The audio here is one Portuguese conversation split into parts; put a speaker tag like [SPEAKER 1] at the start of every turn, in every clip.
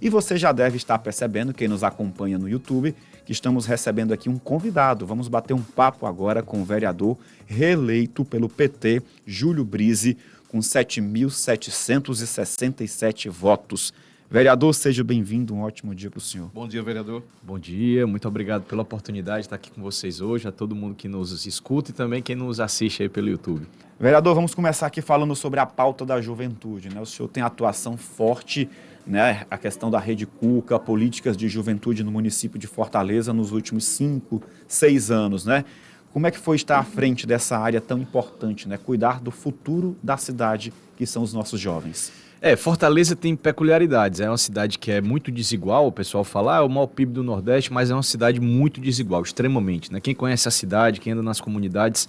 [SPEAKER 1] E você já deve estar percebendo, quem nos acompanha no YouTube, que estamos recebendo aqui um convidado. Vamos bater um papo agora com o vereador reeleito pelo PT, Júlio Brise, com 7.767 votos. Vereador, seja bem-vindo, um ótimo dia para o senhor.
[SPEAKER 2] Bom dia, vereador.
[SPEAKER 3] Bom dia, muito obrigado pela oportunidade de estar aqui com vocês hoje, a todo mundo que nos escuta e também quem nos assiste aí pelo YouTube.
[SPEAKER 1] Vereador, vamos começar aqui falando sobre a pauta da juventude, né? O senhor tem atuação forte, né? A questão da Rede Cuca, políticas de juventude no município de Fortaleza nos últimos 5, 6 anos, né? Como é que foi estar à frente dessa área tão importante, né? Cuidar do futuro da cidade, que são os nossos jovens.
[SPEAKER 3] Fortaleza tem peculiaridades, é uma cidade que é muito desigual, o pessoal fala, é o maior PIB do Nordeste, mas é uma cidade muito desigual, extremamente, né? Quem conhece a cidade, quem anda nas comunidades,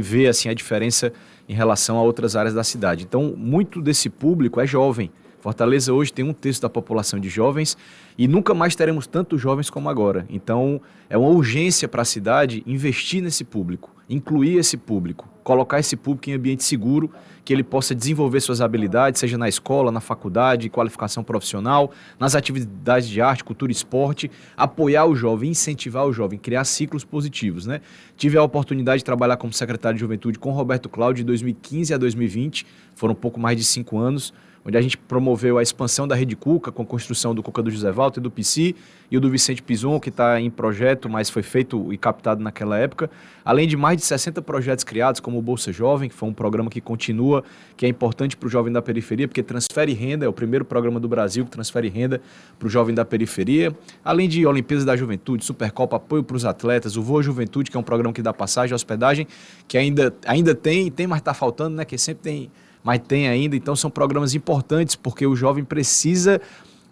[SPEAKER 3] vê assim, a diferença em relação a outras áreas da cidade. Então, muito desse público é jovem. Fortaleza hoje tem 1/3 da população de jovens e nunca mais teremos tantos jovens como agora. Então, é uma urgência para a cidade investir nesse público, incluir esse público, colocar esse público em ambiente seguro, que ele possa desenvolver suas habilidades, seja na escola, na faculdade, qualificação profissional, nas atividades de arte, cultura e esporte, apoiar o jovem, incentivar o jovem, criar ciclos positivos, né? Tive a oportunidade de trabalhar como secretário de juventude com Roberto Cláudio de 2015 a 2020, foram um pouco mais de 5 anos, onde a gente promoveu a expansão da Rede Cuca, com a construção do Cuca do José Walter e do PC, e o do Vicente Pison, que está em projeto, mas foi feito e captado naquela época, além de mais de 60 projetos criados, como o Bolsa Jovem, que foi um programa que continua, que é importante para o jovem da periferia, porque transfere renda, é o primeiro programa do Brasil que transfere renda para o jovem da periferia, além de Olimpíadas da Juventude, Supercopa, apoio para os atletas, o Voa Juventude, que é um programa que dá passagem, hospedagem, que ainda tem, mas está faltando, né, que sempre tem, mas tem ainda, então são programas importantes porque o jovem precisa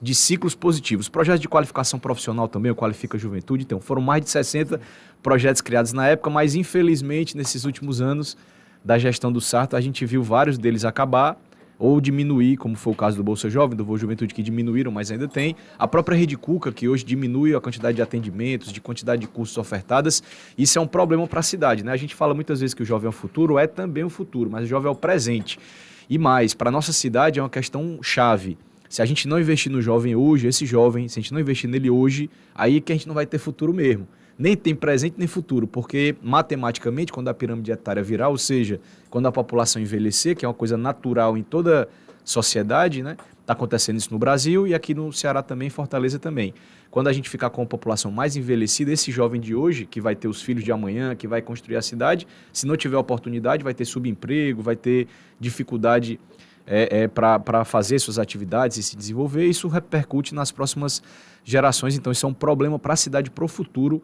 [SPEAKER 3] de ciclos positivos. Projetos de qualificação profissional também, o Qualifica Juventude, então foram mais de 60 projetos criados na época, mas infelizmente nesses últimos anos da gestão do Sarto a gente viu vários deles acabar ou diminuir, como foi o caso do Bolsa Jovem, do Voa Juventude, que diminuíram, mas ainda tem. A própria Rede Cuca, que hoje diminui a quantidade de atendimentos, de quantidade de cursos ofertadas. Isso é um problema para a cidade, né? A gente fala muitas vezes que o jovem é o futuro, é também o futuro, mas o jovem é o presente. E mais, para a nossa cidade é uma questão chave. Se a gente não investir no jovem hoje, esse jovem, se a gente não investir nele hoje, aí é que a gente não vai ter futuro mesmo. Nem tem presente nem futuro, porque matematicamente, quando a pirâmide etária virar, ou seja, quando a população envelhecer, que é uma coisa natural em toda sociedade, né? Está acontecendo isso no Brasil e aqui no Ceará também, em Fortaleza também. Quando a gente ficar com a população mais envelhecida, esse jovem de hoje, que vai ter os filhos de amanhã, que vai construir a cidade, se não tiver oportunidade, vai ter subemprego, vai ter dificuldade para fazer suas atividades e se desenvolver. Isso repercute nas próximas gerações. Então, isso é um problema para a cidade, para o futuro,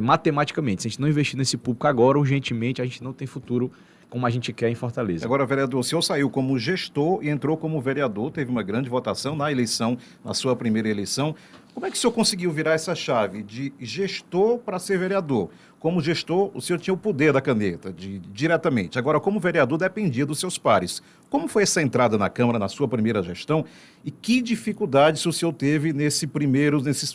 [SPEAKER 3] matematicamente. Se a gente não investir nesse público agora, urgentemente, a gente não tem futuro como a gente quer em Fortaleza.
[SPEAKER 2] Agora, vereador, o senhor saiu como gestor e entrou como vereador, teve uma grande votação na eleição, na sua primeira eleição. Como é que o senhor conseguiu virar essa chave de gestor para ser vereador? Como gestor, o senhor tinha o poder da caneta, diretamente. Agora, como vereador, dependia dos seus pares. Como foi essa entrada na Câmara, na sua primeira gestão? E que dificuldades o senhor teve nesses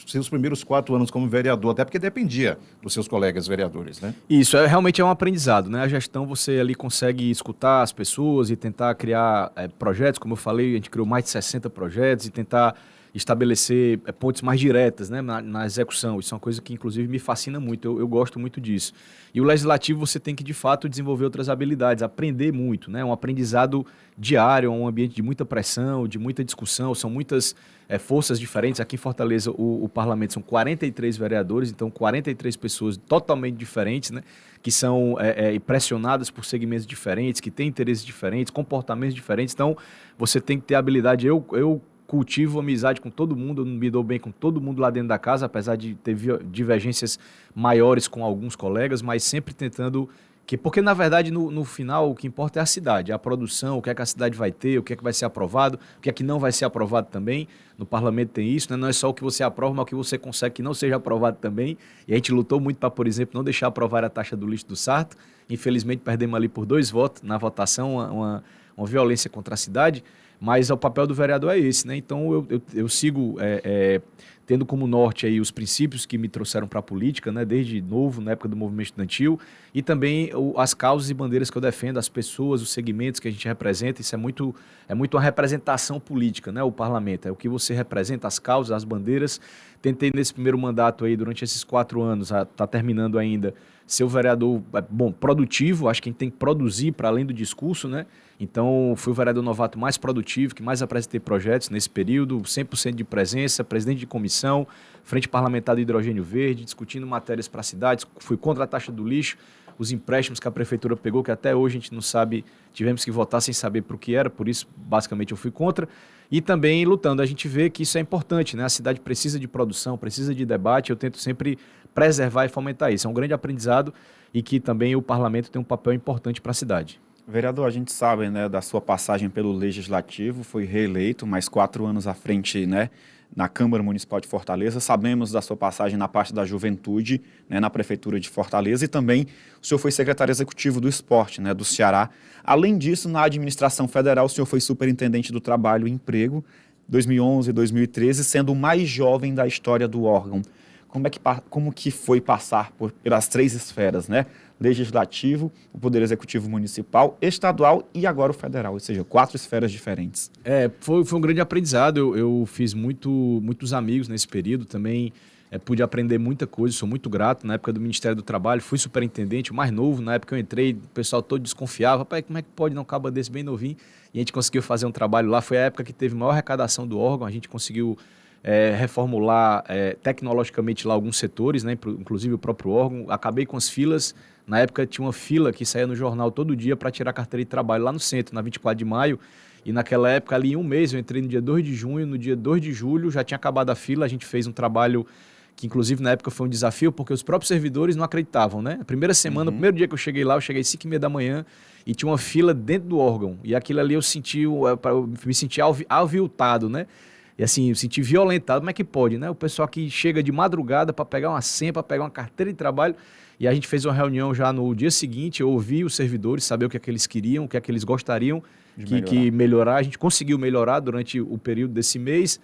[SPEAKER 2] seus primeiros 4 anos como vereador? Até porque dependia dos seus colegas vereadores, né?
[SPEAKER 3] Isso, realmente é um aprendizado, né? A gestão, você ali consegue escutar as pessoas e tentar criar projetos. Como eu falei, a gente criou mais de 60 projetos e tentar estabelecer pontes mais diretas, né, na execução. Isso é uma coisa que, inclusive, me fascina muito. Eu gosto muito disso. E o legislativo, você tem que, de fato, desenvolver outras habilidades, aprender muito, né? Um aprendizado diário, um ambiente de muita pressão, de muita discussão. São muitas forças diferentes. Aqui em Fortaleza, o parlamento são 43 vereadores, então 43 pessoas totalmente diferentes, né? Que são pressionadas por segmentos diferentes, que têm interesses diferentes, comportamentos diferentes. Então, você tem que ter habilidade. Eu cultivo amizade com todo mundo, eu me dou bem com todo mundo lá dentro da casa, apesar de ter divergências maiores com alguns colegas, mas sempre tentando... Porque, na verdade, no final, o que importa é a cidade, a produção, o que é que a cidade vai ter, o que é que vai ser aprovado, o que é que não vai ser aprovado também. No parlamento tem isso, né? Não é só o que você aprova, mas o que você consegue que não seja aprovado também. E a gente lutou muito para, por exemplo, não deixar aprovar a taxa do lixo do Sarto. Infelizmente, perdemos ali por 2 votos na votação, uma violência contra a cidade. mas o papel do vereador é esse, né? Então eu sigo tendo como norte aí os princípios que me trouxeram para a política, né? Desde novo, na época do movimento estudantil, e também as causas e bandeiras que eu defendo, as pessoas, os segmentos que a gente representa. Isso é muito uma representação política, né? O parlamento, é o que você representa, as causas, as bandeiras. Tentei nesse primeiro mandato aí, durante esses 4 anos, está terminando ainda, ser o vereador, produtivo. Acho que a gente tem que produzir para além do discurso, né? Então, fui o vereador novato mais produtivo, que mais apresentei projetos nesse período, 100% de presença, presidente de comissão, frente parlamentar do hidrogênio verde, discutindo matérias para cidades, fui contra a taxa do lixo, os empréstimos que a prefeitura pegou, que até hoje a gente não sabe, tivemos que votar sem saber para o que era, por isso, basicamente, eu fui contra. E também lutando, a gente vê que isso é importante, né? A cidade precisa de produção, precisa de debate, eu tento sempre preservar e fomentar isso. É um grande aprendizado e que também o parlamento tem um papel importante para a cidade.
[SPEAKER 1] Vereador, a gente sabe, né, da sua passagem pelo Legislativo, foi reeleito, mais 4 anos à frente, né, na Câmara Municipal de Fortaleza. Sabemos da sua passagem na parte da juventude, né, na Prefeitura de Fortaleza, e também o senhor foi secretário executivo do esporte, né, do Ceará. Além disso, na administração federal, o senhor foi superintendente do Trabalho e Emprego, 2011 e 2013, sendo o mais jovem da história do órgão. Como que foi passar pelas 3 esferas, né? Legislativo, o Poder Executivo Municipal, estadual e agora o federal, ou seja, 4 esferas diferentes.
[SPEAKER 3] Foi um grande aprendizado. Eu fiz muitos amigos nesse período também. Pude aprender muita coisa, sou muito grato. Na época do Ministério do Trabalho, fui superintendente, o mais novo. Na época que eu entrei, o pessoal todo desconfiava. Rapaz, como é que pode não caba desse bem novinho? E a gente conseguiu fazer um trabalho lá. Foi a época que teve maior arrecadação do órgão. A gente conseguiu reformular tecnologicamente lá alguns setores, né, inclusive o próprio órgão. Acabei com as filas. Na época tinha uma fila que saía no jornal todo dia para tirar carteira de trabalho lá no centro, na 24 de maio. E naquela época, ali em um mês, eu entrei no dia 2 de junho, no dia 2 de julho já tinha acabado a fila. A gente fez um trabalho que, inclusive, na época foi um desafio, porque os próprios servidores não acreditavam, né? A primeira semana, o primeiro dia que eu cheguei lá, eu cheguei às 5h30 da manhã e tinha uma fila dentro do órgão. E aquilo ali eu me senti aviltado, né? E assim, eu senti violentado. Como é que pode, né? O pessoal que chega de madrugada para pegar uma senha, para pegar uma carteira de trabalho. E a gente fez uma reunião já no dia seguinte, eu ouvi os servidores, saber o que é que eles queriam, o que é que eles gostariam que melhorar. A gente conseguiu melhorar durante o período desse mês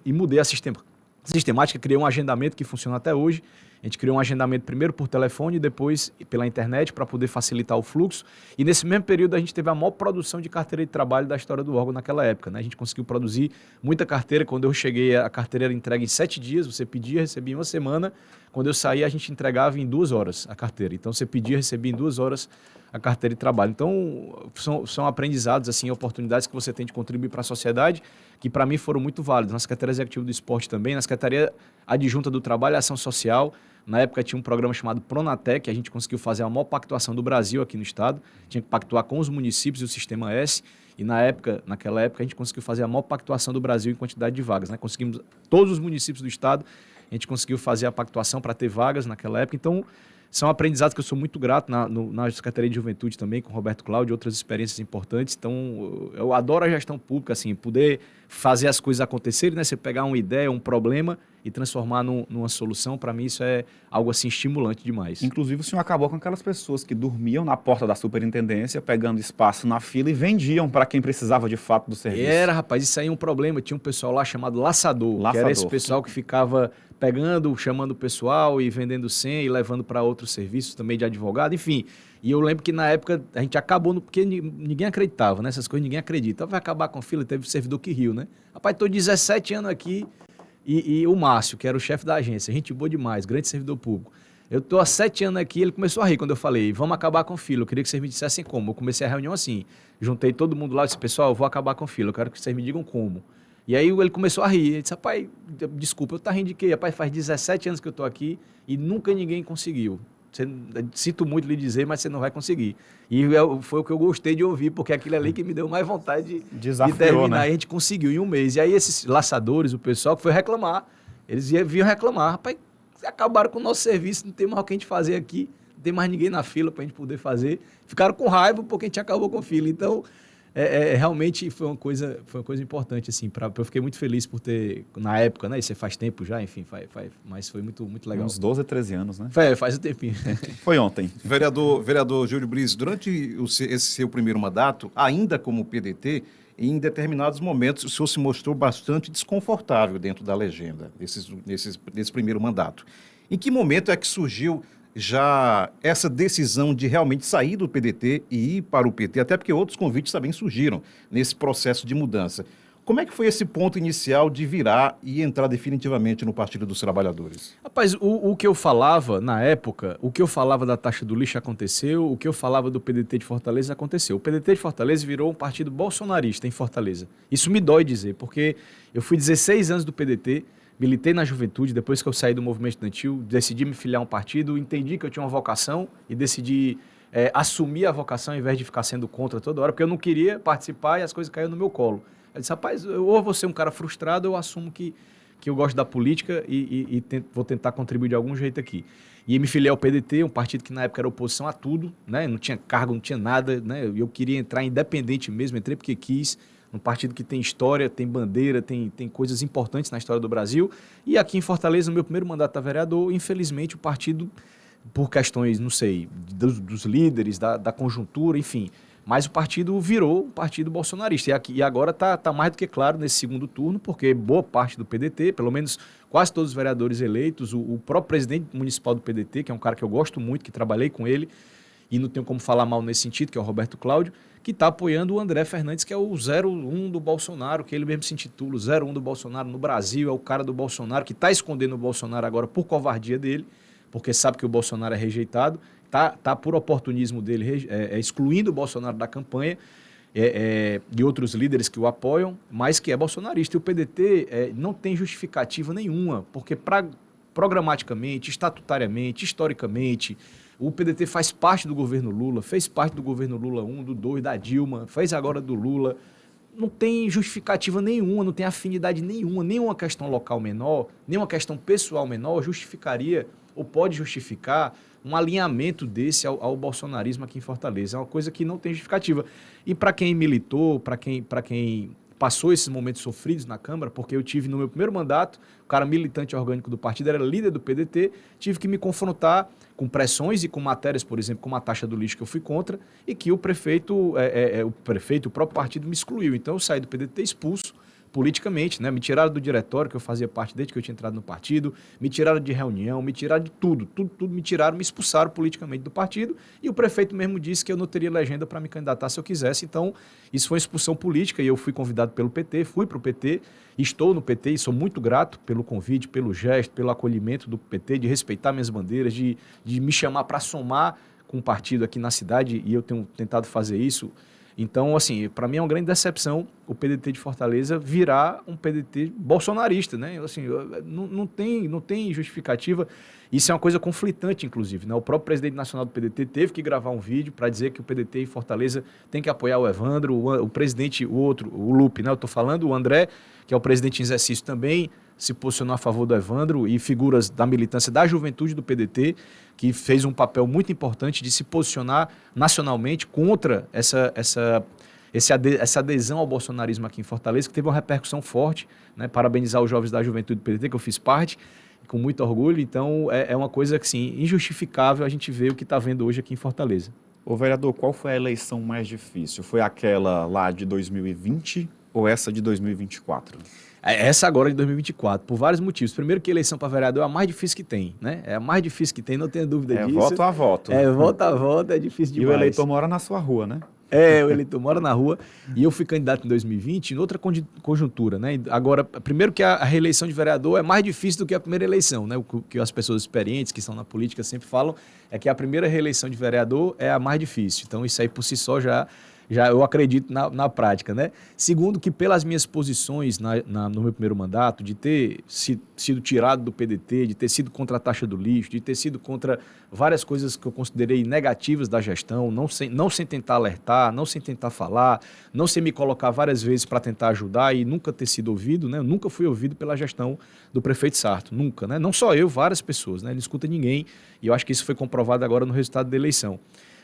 [SPEAKER 3] e mudei a sistemática, criei um agendamento que funciona até hoje. A gente criou um agendamento primeiro por telefone e depois pela internet para poder facilitar o fluxo. E nesse mesmo período a gente teve a maior produção de carteira de trabalho da história do órgão naquela época, né? A gente conseguiu produzir muita carteira. Quando eu cheguei, a carteira era entregue em 7 dias. Você pedia, recebia em 1 semana. Quando eu saía, a gente entregava em 2 horas a carteira. Então você pedia, recebia em 2 horas a carteira de trabalho. Então são aprendizados, assim, oportunidades que você tem de contribuir para a sociedade, que para mim foram muito válidos. Na Secretaria Executiva do Esporte também, na Secretaria Adjunta do Trabalho e Ação Social. Na época tinha um programa chamado Pronatec, que a gente conseguiu fazer a maior pactuação do Brasil aqui no estado. Tinha que pactuar com os municípios e o Sistema S. E naquela época, a gente conseguiu fazer a maior pactuação do Brasil em quantidade de vagas, né? Conseguimos, todos os municípios do estado, a gente conseguiu fazer a pactuação para ter vagas naquela época. Então, são aprendizados que eu sou muito grato na Secretaria de Juventude também, com o Roberto Cláudio, outras experiências importantes. Então, eu adoro a gestão pública, assim, poder fazer as coisas acontecerem, né? Você pegar uma ideia, um problema e transformar numa solução, para mim isso é algo assim estimulante demais.
[SPEAKER 1] Inclusive, o senhor acabou com aquelas pessoas que dormiam na porta da superintendência, pegando espaço na fila e vendiam para quem precisava de fato do serviço.
[SPEAKER 3] Rapaz, isso aí é um problema. Tinha um pessoal lá chamado laçador, que era esse pessoal que ficava pegando, chamando o pessoal e vendendo senha e levando para outros serviços também de advogado, enfim. E eu lembro que na época a gente acabou, porque ninguém acreditava, né? Essas coisas ninguém acredita. Vai acabar com a fila, teve servidor que riu, né? Rapaz, estou 17 anos aqui e o Márcio, que era o chefe da agência, gente boa demais, grande servidor público. Eu estou há 7 anos aqui, ele começou a rir quando eu falei, vamos acabar com fila. Eu queria que vocês me dissessem como. Eu comecei a reunião assim, juntei todo mundo lá e disse, pessoal, eu vou acabar com fila, eu quero que vocês me digam como. E aí ele começou a rir, ele disse, rapaz, desculpa, eu tô rindo de quê? Rapaz, faz 17 anos que eu estou aqui e nunca ninguém conseguiu. Sinto muito lhe dizer, mas você não vai conseguir. E foi o que eu gostei de ouvir, porque aquilo ali que me deu mais vontade de terminar. Né? A gente conseguiu em um mês. E aí esses laçadores, o pessoal que foi reclamar, eles vinham reclamar. Rapaz, acabaram com o nosso serviço, não tem mais o que a gente fazer aqui, não tem mais ninguém na fila para a gente poder fazer. Ficaram com raiva porque a gente acabou com a fila. Então, realmente foi uma coisa importante, assim, eu fiquei muito feliz por ter, na época, né, isso faz tempo já, enfim, mas foi muito, muito legal.
[SPEAKER 1] Uns 12, 13 anos, né?
[SPEAKER 3] Faz um tempinho.
[SPEAKER 1] Foi ontem.
[SPEAKER 2] Vereador Júlio Briz, durante esse seu primeiro mandato, ainda como PDT, e em determinados momentos o senhor se mostrou bastante desconfortável dentro da legenda, nesse primeiro mandato. Em que momento é que surgiu já essa decisão de realmente sair do PDT e ir para o PT, até porque outros convites também surgiram nesse processo de mudança? Como é que foi esse ponto inicial de virar e entrar definitivamente no Partido dos Trabalhadores?
[SPEAKER 3] Rapaz, o que eu falava na época, o que eu falava da taxa do lixo aconteceu, o que eu falava do PDT de Fortaleza aconteceu. O PDT de Fortaleza virou um partido bolsonarista em Fortaleza. Isso me dói dizer, porque eu fui 16 anos do PDT, militei na juventude, depois que eu saí do movimento estudantil, decidi me filiar a um partido, entendi que eu tinha uma vocação e decidi assumir a vocação ao invés de ficar sendo contra toda hora, porque eu não queria participar e as coisas caíram no meu colo. Eu disse, rapaz, ou vou ser um cara frustrado, ou eu assumo que eu gosto da política e vou tentar contribuir de algum jeito aqui. E me filiei ao PDT, um partido que na época era oposição a tudo, né? Não tinha cargo, não tinha nada, né? Eu queria entrar independente mesmo, entrei porque quis, um partido que tem história, tem bandeira, tem coisas importantes na história do Brasil. E aqui em Fortaleza, no meu primeiro mandato a vereador, infelizmente o partido, por questões, não sei, dos líderes, da conjuntura, enfim... Mas o partido virou um partido bolsonarista. E agora está mais do que claro nesse segundo turno, porque boa parte do PDT, pelo menos quase todos os vereadores eleitos, o próprio presidente municipal do PDT, que é um cara que eu gosto muito, que trabalhei com ele, e não tenho como falar mal nesse sentido, que é o Roberto Cláudio, que está apoiando o André Fernandes, que é o 01 do Bolsonaro, que ele mesmo se intitula o 01 do Bolsonaro no Brasil, é o cara do Bolsonaro, que está escondendo o Bolsonaro agora por covardia dele, porque sabe que o Bolsonaro é rejeitado, está por oportunismo dele, excluindo o Bolsonaro da campanha e outros líderes que o apoiam, mas que é bolsonarista. E o PDT não tem justificativa nenhuma, porque programaticamente, estatutariamente, historicamente, o PDT faz parte do governo Lula, fez parte do governo Lula 1, do 2, da Dilma, fez agora do Lula. Não tem justificativa nenhuma, não tem afinidade nenhuma, nenhuma questão local menor, nenhuma questão pessoal menor justificaria ou pode justificar um alinhamento desse ao bolsonarismo aqui em Fortaleza. É uma coisa que não tem justificativa. E para quem militou, para quem passou esses momentos sofridos na Câmara, porque eu tive no meu primeiro mandato, o cara militante orgânico do partido, era líder do PDT, tive que me confrontar com pressões e com matérias, por exemplo, como a taxa do lixo que eu fui contra, e que o prefeito, o próprio partido me excluiu. Então eu saí do PDT expulso politicamente, né? Me tiraram do diretório, que eu fazia parte desde que eu tinha entrado no partido, me tiraram de reunião, me tiraram de tudo me tiraram, me expulsaram politicamente do partido, e o prefeito mesmo disse que eu não teria legenda para me candidatar se eu quisesse. Então isso foi uma expulsão política, e eu fui convidado pelo PT, fui para o PT, estou no PT e sou muito grato pelo convite, pelo gesto, pelo acolhimento do PT, de respeitar minhas bandeiras, de me chamar para somar com o partido aqui na cidade, e eu tenho tentado fazer isso. Então, assim, para mim é uma grande decepção o PDT de Fortaleza virar um PDT bolsonarista, né? Assim, não tem justificativa. Isso é uma coisa conflitante, inclusive, né? O próprio presidente nacional do PDT teve que gravar um vídeo para dizer que o PDT em Fortaleza tem que apoiar o Evandro, o presidente, o Lupe, né? Eu estou falando, o André, que é o presidente em exercício também, se posicionou a favor do Evandro, e figuras da militância da juventude do PDT, que fez um papel muito importante de se posicionar nacionalmente contra essa adesão ao bolsonarismo aqui em Fortaleza, que teve uma repercussão forte, né? Parabenizar os jovens da juventude do PDT, que eu fiz parte, com muito orgulho. Então, é uma coisa que, sim, injustificável a gente ver o que está vendo hoje aqui em Fortaleza.
[SPEAKER 1] Ô vereador, qual foi a eleição mais difícil? Foi aquela lá de 2020 ou essa de 2024?
[SPEAKER 3] Essa agora de 2024, por vários motivos. Primeiro que a eleição para vereador é a mais difícil que tem, né? É a mais difícil que tem, não tenho dúvida disso.
[SPEAKER 1] Voto a voto.
[SPEAKER 3] Voto a voto, é difícil demais.
[SPEAKER 1] E o eleitor mora na sua rua, né?
[SPEAKER 3] O eleitor mora na rua. E eu fui candidato em 2020 em outra conjuntura, né? Agora, primeiro que a reeleição de vereador é mais difícil do que a primeira eleição, né? O que as pessoas experientes que estão na política sempre falam é que a primeira reeleição de vereador é a mais difícil. Então, isso aí por si só já eu acredito na prática, né? Segundo, que pelas minhas posições no meu primeiro mandato, de ter sido tirado do PDT, de ter sido contra a taxa do lixo, de ter sido contra várias coisas que eu considerei negativas da gestão, não sem tentar alertar, não sem tentar falar, não sem me colocar várias vezes para tentar ajudar e nunca ter sido ouvido, né? Eu nunca fui ouvido pela gestão do prefeito Sarto, nunca, né? Não só eu, várias pessoas, né? Ele não escuta ninguém, e eu acho que isso foi comprovado agora no resultado da eleição.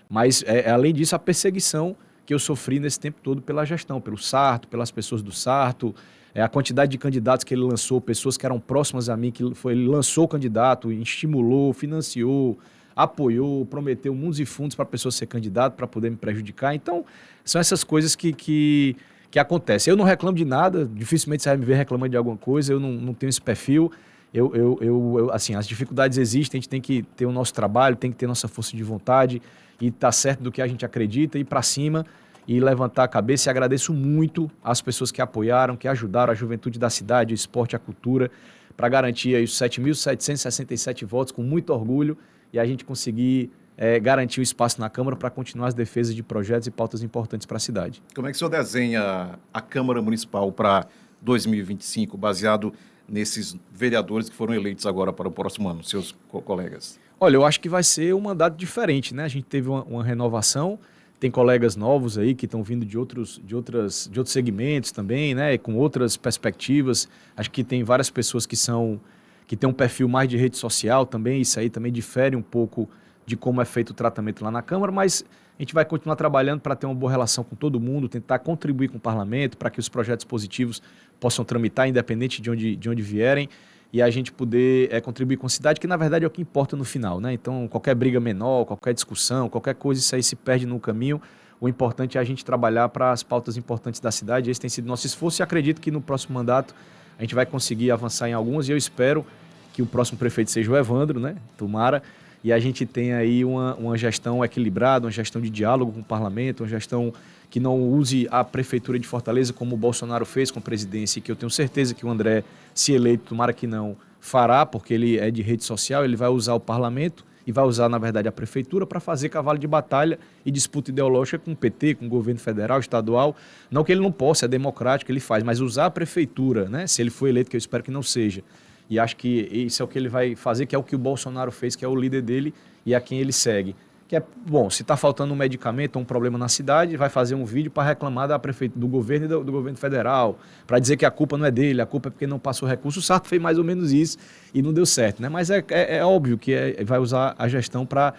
[SPEAKER 3] Mas, além disso, a perseguição que eu sofri nesse tempo todo pela gestão, pelo Sarto, pelas pessoas do Sarto, a quantidade de candidatos que ele lançou, pessoas que eram próximas a mim, ele lançou o candidato, estimulou, financiou, apoiou, prometeu mundos e fundos para a pessoa ser candidato, para poder me prejudicar. Então, são essas coisas que que acontece. Eu não reclamo de nada, dificilmente você vai me ver reclamando de alguma coisa, eu não tenho esse perfil. Assim, as dificuldades existem, a gente tem que ter o nosso trabalho, tem que ter nossa força de vontade e estar certo do que a gente acredita, ir para cima e levantar a cabeça. E agradeço muito às pessoas que apoiaram, que ajudaram a juventude da cidade, o esporte, a cultura, para garantir aí os 7.767 votos com muito orgulho e a gente conseguir garantir o espaço na Câmara para continuar as defesas de projetos e pautas importantes para a cidade.
[SPEAKER 2] Como é que o senhor desenha a Câmara Municipal para 2025, baseado nesses vereadores que foram eleitos agora para o próximo ano, seus colegas?
[SPEAKER 3] Olha, eu acho que vai ser um mandato diferente, né? A gente teve uma renovação, tem colegas novos aí que estão vindo de outros segmentos também, né? Com outras perspectivas. Acho que tem várias pessoas que têm um perfil mais de rede social também, isso aí também difere um pouco de como é feito o tratamento lá na Câmara, mas a gente vai continuar trabalhando para ter uma boa relação com todo mundo, tentar contribuir com o parlamento para que os projetos positivos possam tramitar, independente de onde vierem, e a gente poder contribuir com a cidade, que na verdade é o que importa no final, né? Então, qualquer briga menor, qualquer discussão, qualquer coisa, isso aí se perde no caminho. O importante é a gente trabalhar para as pautas importantes da cidade. Esse tem sido nosso esforço e acredito que no próximo mandato a gente vai conseguir avançar em algumas, e eu espero que o próximo prefeito seja o Evandro, né? Tomara. E a gente tem aí uma gestão equilibrada, uma gestão de diálogo com o parlamento, uma gestão que não use a Prefeitura de Fortaleza como o Bolsonaro fez com a presidência, e que eu tenho certeza que o André, se eleito, tomara que não, fará, porque ele é de rede social, ele vai usar o parlamento e vai usar, na verdade, a Prefeitura para fazer cavalo de batalha e disputa ideológica com o PT, com o governo federal, estadual. Não que ele não possa, é democrático, ele faz, mas usar a Prefeitura, né, se ele for eleito, que eu espero que não seja. E acho que isso é o que ele vai fazer, que é o que o Bolsonaro fez, que é o líder dele e a quem ele segue. Que é, bom, se está faltando um medicamento ou um problema na cidade, vai fazer um vídeo para reclamar da do governo e do governo federal, para dizer que a culpa não é dele, a culpa é porque não passou recurso. O Sarto fez mais ou menos isso e não deu certo, né? Mas é óbvio que vai usar a gestão para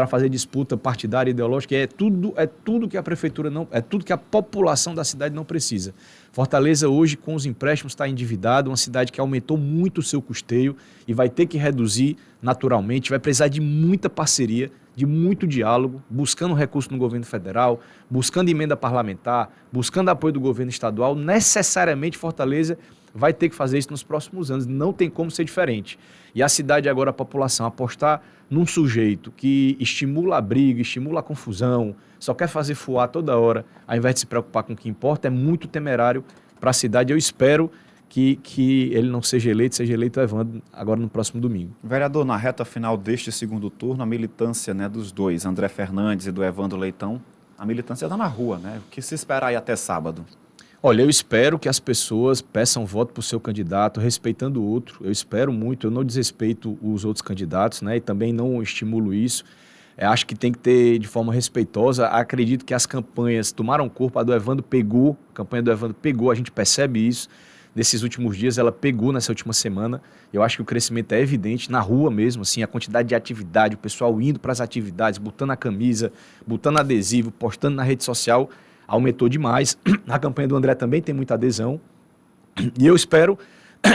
[SPEAKER 3] fazer disputa partidária, ideológica, é tudo que a prefeitura não, é tudo que a população da cidade não precisa. Fortaleza hoje, com os empréstimos, está endividada, uma cidade que aumentou muito o seu custeio e vai ter que reduzir naturalmente, vai precisar de muita parceria, de muito diálogo, buscando recurso no governo federal, buscando emenda parlamentar, buscando apoio do governo estadual. Necessariamente Fortaleza vai ter que fazer isso nos próximos anos, não tem como ser diferente. E a cidade agora, a população, apostar num sujeito que estimula a briga, estimula a confusão, só quer fazer fuar toda hora, ao invés de se preocupar com o que importa, é muito temerário para a cidade. Eu espero que ele não seja eleito, seja eleito o Evandro agora no próximo domingo.
[SPEAKER 1] Vereador, na reta final deste segundo turno, a militância, né, dos dois, André Fernandes e do Evandro Leitão, a militância está na rua, né? O que se espera aí até sábado?
[SPEAKER 3] Olha, eu espero que as pessoas peçam voto para o seu candidato, respeitando o outro. Eu espero muito, eu não desrespeito os outros candidatos, né? E também não estimulo isso. Acho que tem que ter de forma respeitosa. Acredito que as campanhas tomaram corpo. A do Evandro pegou, a campanha do Evandro pegou, a gente percebe isso. Nesses últimos dias, ela pegou nessa última semana. Eu acho que o crescimento é evidente, na rua mesmo, assim, a quantidade de atividade, o pessoal indo para as atividades, botando a camisa, botando adesivo, postando na rede social, aumentou demais. A campanha do André também tem muita adesão. E eu espero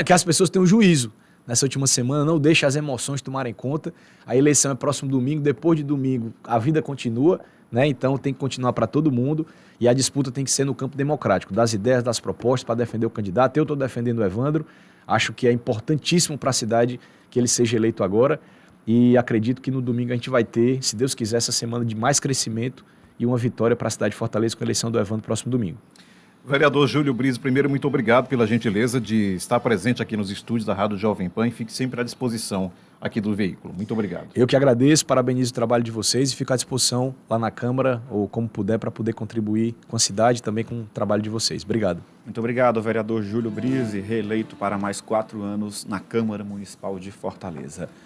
[SPEAKER 3] que as pessoas tenham juízo nessa última semana, não deixe as emoções tomarem conta. A eleição é próximo domingo, depois de domingo a vida continua, né? Então tem que continuar para todo mundo e a disputa tem que ser no campo democrático, das ideias, das propostas para defender o candidato. Eu estou defendendo o Evandro, acho que é importantíssimo para a cidade que ele seja eleito agora e acredito que no domingo a gente vai ter, se Deus quiser, essa semana de mais crescimento e uma vitória para a cidade de Fortaleza com a eleição do Evandro próximo domingo.
[SPEAKER 2] Vereador Júlio Brise, primeiro, muito obrigado pela gentileza de estar presente aqui nos estúdios da Rádio Jovem Pan e fique sempre à disposição aqui do veículo. Muito obrigado.
[SPEAKER 3] Eu que agradeço, parabenizo o trabalho de vocês e fico à disposição lá na Câmara ou como puder para poder contribuir com a cidade e também com o trabalho de vocês. Obrigado.
[SPEAKER 1] Muito obrigado, vereador Júlio Brise, reeleito para mais 4 anos na Câmara Municipal de Fortaleza.